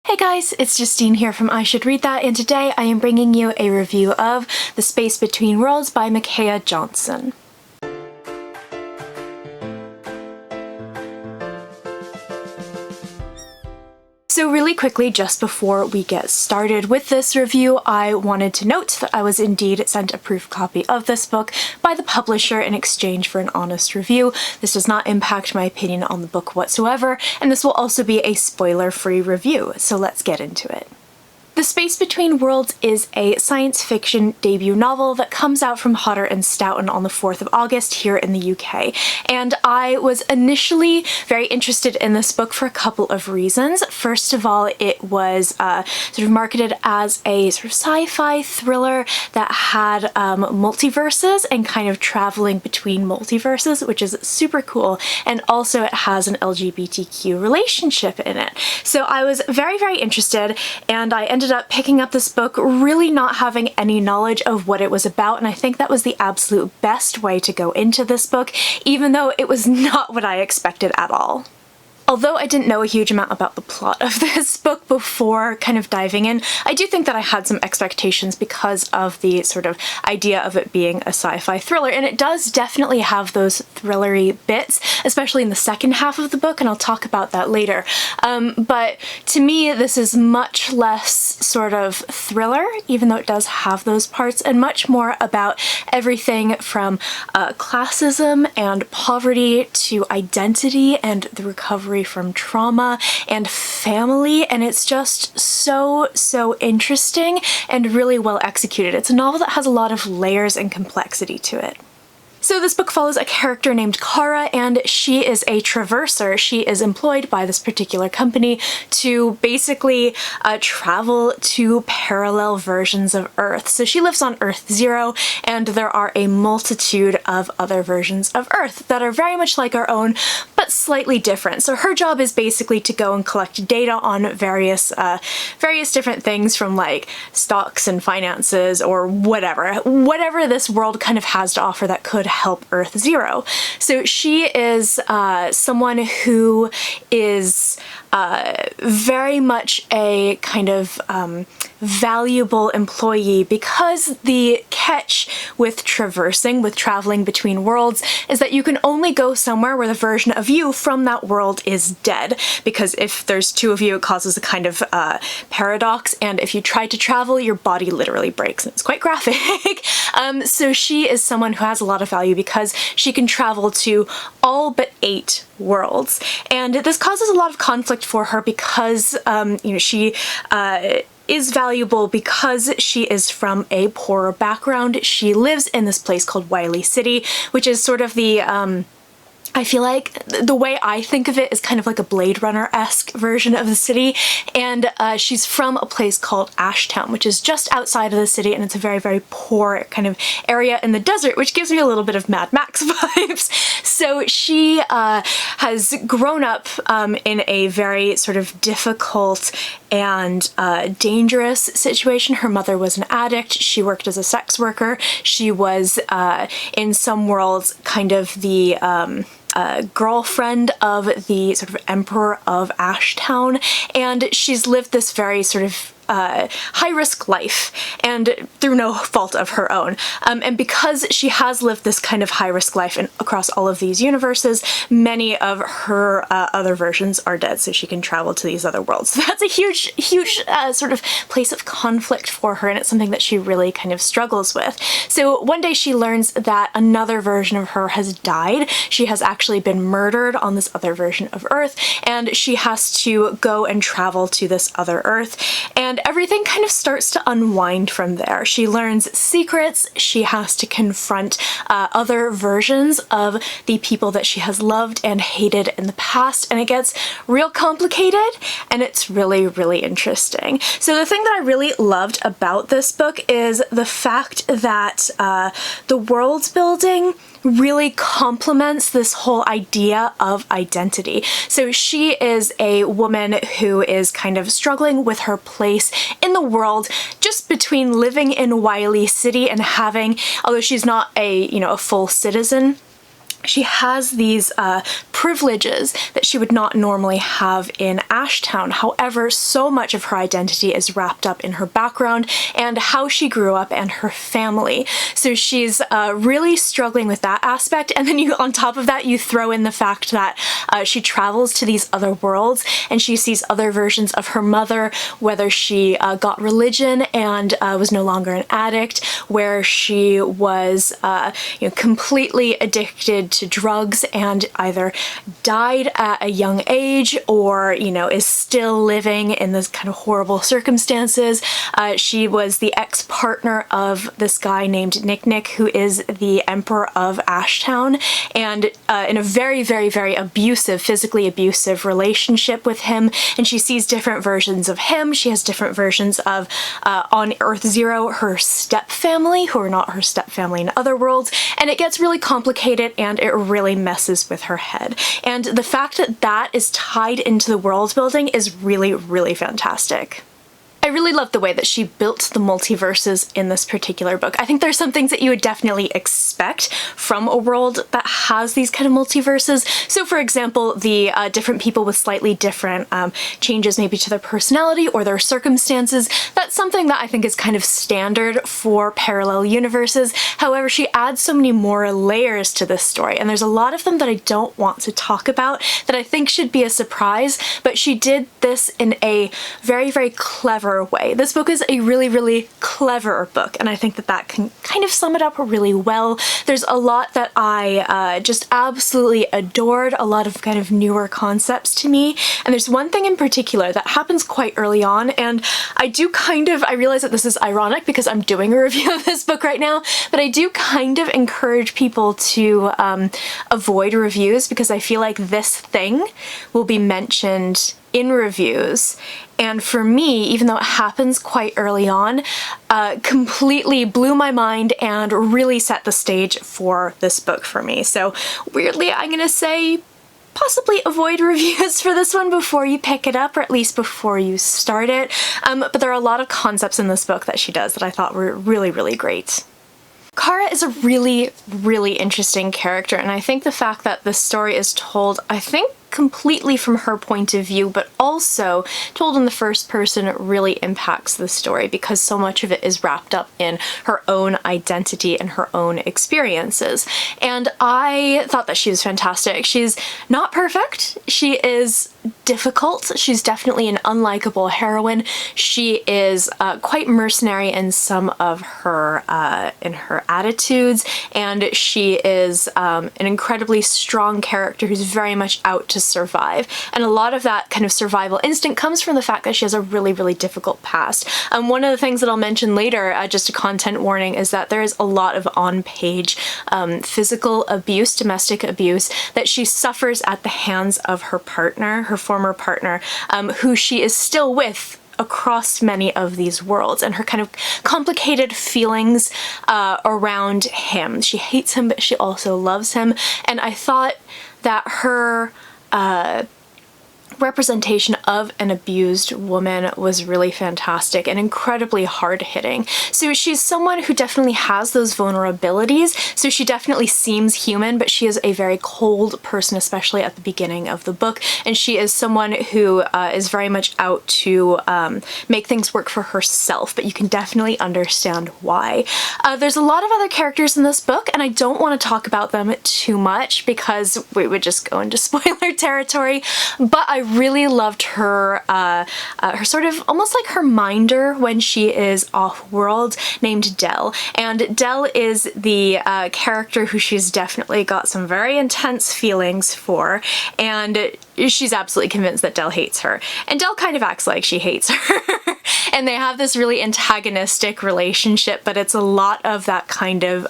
Hey guys, it's Justine here from I Should Read That, and today I am bringing you a review of The Space Between Worlds by Micaiah Johnson. So really quickly, just before we get started with this review, I wanted to note that I was indeed sent a proof copy of this book by the publisher in exchange for an honest review. This does not impact my opinion on the book whatsoever, and this will also be a spoiler-free review, so let's get into it. The Space Between Worlds is a science fiction debut novel that comes out from Hodder and Stoughton on the 4th of August here in the UK. And I was initially very interested in this book for a couple of reasons. First of all, it was sort of marketed as a sort of sci-fi thriller that had multiverses and kind of traveling between multiverses, which is super cool. And also it has an LGBTQ relationship in it. So I was very, very interested, and I ended up picking up this book really not having any knowledge of what it was about, and I think that was the absolute best way to go into this book, even though it was not what I expected at all. Although I didn't know a huge amount about the plot of this book before kind of diving in, I do think that I had some expectations because of the sort of idea of it being a sci-fi thriller, and it does definitely have those thrillery bits, especially in the second half of the book, and I'll talk about that later. But to me, this is much less sort of thriller, even though it does have those parts, and much more about everything from classism and poverty to identity and the recovery from trauma and family, and it's just so interesting and really well executed. It's a novel that has a lot of layers and complexity to it. So this book follows a character named Kara, and she is a traverser. She is employed by this particular company to basically travel to parallel versions of Earth. So she lives on Earth 0, and there are a multitude of other versions of Earth that are very much like our own, but slightly different. So her job is basically to go and collect data on various different things, from like stocks and finances or whatever this world kind of has to offer that could help Earth 0. So she is someone who is very much a kind of valuable employee, because the catch with traveling between worlds, is that you can only go somewhere where the version of you from that world is dead, because if there's two of you, it causes a kind of paradox, and if you try to travel, your body literally breaks, and it's quite graphic. So she is someone who has a lot of value because she can travel to all but 8 worlds, and this causes a lot of conflict for her because she is valuable because she is from a poorer background. She lives in this place called Wiley City, which is sort of the I feel like the way I think of it is kind of like a Blade Runner-esque version of the city, and she's from a place called Ashtown, which is just outside of the city, and it's a very, very poor kind of area in the desert, which gives me a little bit of Mad Max vibes. So she has grown up in a very sort of difficult and dangerous situation. Her mother was an addict. She worked as a sex worker. She was, in some worlds, kind of the girlfriend of the sort of Emperor of Ashtown, and she's lived this very sort of high-risk life, and through no fault of her own. And because she has lived this kind of high-risk life across all of these universes, many of her other versions are dead, so she can travel to these other worlds. So that's a huge sort of place of conflict for her, and it's something that she really kind of struggles with. So one day she learns that another version of her has died. She has actually been murdered on this other version of Earth, and she has to go and travel to this other Earth, and everything kind of starts to unwind from there. She learns secrets, she has to confront other versions of the people that she has loved and hated in the past, and it gets real complicated, and it's really, really interesting. So the thing that I really loved about this book is the fact that the world building really complements this whole idea of identity. So she is a woman who is kind of struggling with her place in the world, just between living in Wiley City and having, although she's not a full citizen, she has these privileges that she would not normally have in Ashtown. However, so much of her identity is wrapped up in her background and how she grew up and her family. So she's really struggling with that aspect. And then on top of that, you throw in the fact that she travels to these other worlds and she sees other versions of her mother, whether she got religion and was no longer an addict, where she was completely addicted to drugs and either died at a young age or, is still living in this kind of horrible circumstances. She was the ex-partner of this guy named Nick, who is the Emperor of Ashtown, and in a very, very, very abusive, physically abusive relationship with him. And she sees different versions of him. She has different versions of, on Earth Zero, her step-family, who are not her step-family in other worlds. And it gets really complicated and it really messes with her head. And the fact that that is tied into the world building is really, really fantastic. I really love the way that she built the multiverses in this particular book. I think there's some things that you would definitely expect from a world that has these kind of multiverses. So for example, the different people with slightly different changes maybe to their personality or their circumstances. That's something that I think is kind of standard for parallel universes. However, she adds so many more layers to this story, and there's a lot of them that I don't want to talk about that I think should be a surprise, but she did this in a very, very clever way. This book is a really, really clever book, and I think that that can kind of sum it up really well. There's a lot that I just absolutely adored, a lot of kind of newer concepts to me, and there's one thing in particular that happens quite early on, and I realize that this is ironic because I'm doing a review of this book right now, but I do kind of encourage people to avoid reviews because I feel like this thing will be mentioned in reviews, and for me, even though it happens quite early on, completely blew my mind and really set the stage for this book for me. So weirdly, I'm gonna say possibly avoid reviews for this one before you pick it up, or at least before you start it. But there are a lot of concepts in this book that she does that I thought were really, really great. Kara is a really, really interesting character, and I think the fact that this story is told, I think, completely from her point of view, but also told in the first person really impacts the story because so much of it is wrapped up in her own identity and her own experiences. And I thought that she was fantastic. She's not perfect. She is difficult. She's definitely an unlikable heroine. She is quite mercenary in some of her attitudes, and she is an incredibly strong character who's very much out to survive. And a lot of that kind of survival instinct comes from the fact that she has a really, really difficult past. One of the things that I'll mention later, just a content warning, is that there is a lot of on-page physical abuse, domestic abuse, that she suffers at the hands of her partner, her former partner, who she is still with across many of these worlds, and her kind of complicated feelings around him. She hates him, but she also loves him, and I thought that her representation of an abused woman was really fantastic and incredibly hard-hitting. So she's someone who definitely has those vulnerabilities, so she definitely seems human, but she is a very cold person, especially at the beginning of the book, and she is someone who is very much out to make things work for herself, but you can definitely understand why. There's a lot of other characters in this book, and I don't want to talk about them too much because we would just go into spoiler territory, but I really loved her, her sort of almost like her minder when she is off-world, named Dell. And Dell is the character who she's definitely got some very intense feelings for, and she's absolutely convinced that Dell hates her. And Dell kind of acts like she hates her. And they have this really antagonistic relationship, but it's a lot of that kind of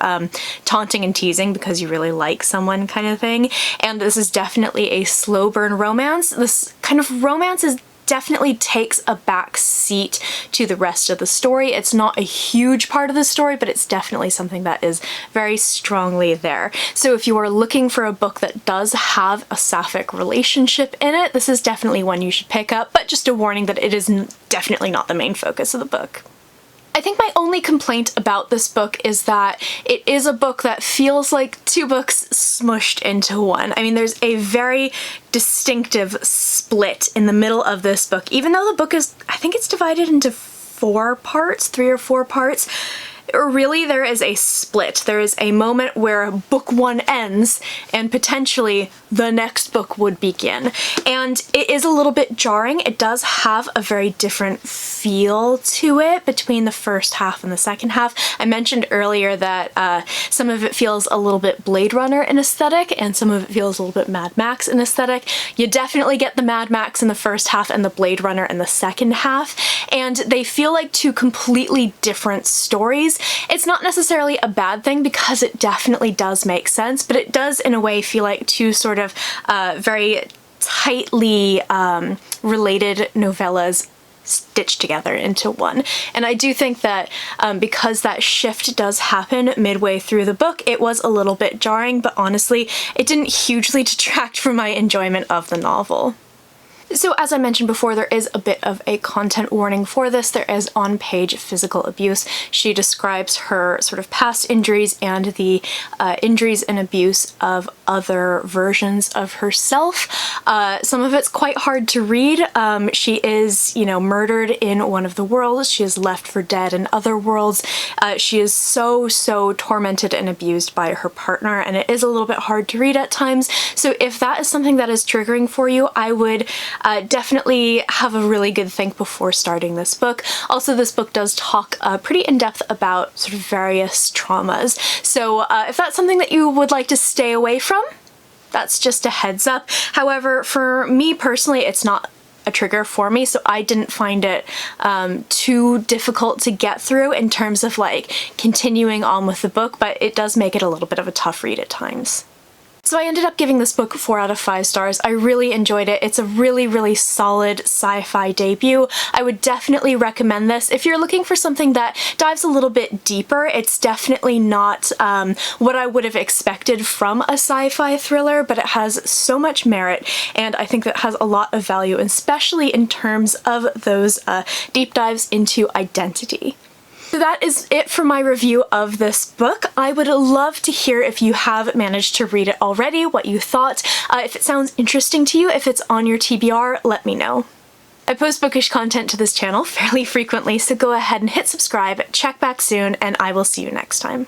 taunting and teasing because you really like someone kind of thing. And this is definitely a slow burn romance. This kind of romance definitely takes a back seat to the rest of the story. It's not a huge part of the story, but it's definitely something that is very strongly there. So if you are looking for a book that does have a sapphic relationship in it, this is definitely one you should pick up, but just a warning that it is definitely not the main focus of the book. I think my only complaint about this book is that it is a book that feels like two books smushed into one. I mean, there's a very distinctive split in the middle of this book, even though the book is, I think it's divided into 4 parts, 3 or 4 parts. Really, there is a split. There is a moment where book 1 ends and potentially the next book would begin. And it is a little bit jarring. It does have a very different feel to it between the first half and the second half. I mentioned earlier that some of it feels a little bit Blade Runner in aesthetic and some of it feels a little bit Mad Max in aesthetic. You definitely get the Mad Max in the first half and the Blade Runner in the second half, and they feel like 2 completely different stories. It's not necessarily a bad thing because it definitely does make sense, but it does in a way feel like 2 sort of very tightly related novellas stitched together into one. And I do think that because that shift does happen midway through the book, it was a little bit jarring, but honestly, it didn't hugely detract from my enjoyment of the novel. So as I mentioned before, there is a bit of a content warning for this. There is on-page physical abuse. She describes her sort of past injuries and the injuries and abuse of other versions of herself. Some of it's quite hard to read. She is, you know, murdered in one of the worlds. She is left for dead in other worlds. She is so tormented and abused by her partner, and it is a little bit hard to read at times. So if that is something that is triggering for you, I would definitely have a really good think before starting this book. Also, this book does talk pretty in depth about sort of various traumas. So if that's something that you would like to stay away from, that's just a heads up. However, for me personally, it's not a trigger for me, so I didn't find it too difficult to get through in terms of like continuing on with the book, but it does make it a little bit of a tough read at times. So I ended up giving this book 4 out of 5 stars. I really enjoyed it. It's a really solid sci-fi debut. I would definitely recommend this. If you're looking for something that dives a little bit deeper, it's definitely not what I would have expected from a sci-fi thriller, but it has so much merit, and I think that has a lot of value, especially in terms of those deep dives into identity. So that is it for my review of this book. I would love to hear if you have managed to read it already, what you thought. If it sounds interesting to you, if it's on your TBR, let me know. I post bookish content to this channel fairly frequently, so go ahead and hit subscribe, check back soon, and I will see you next time.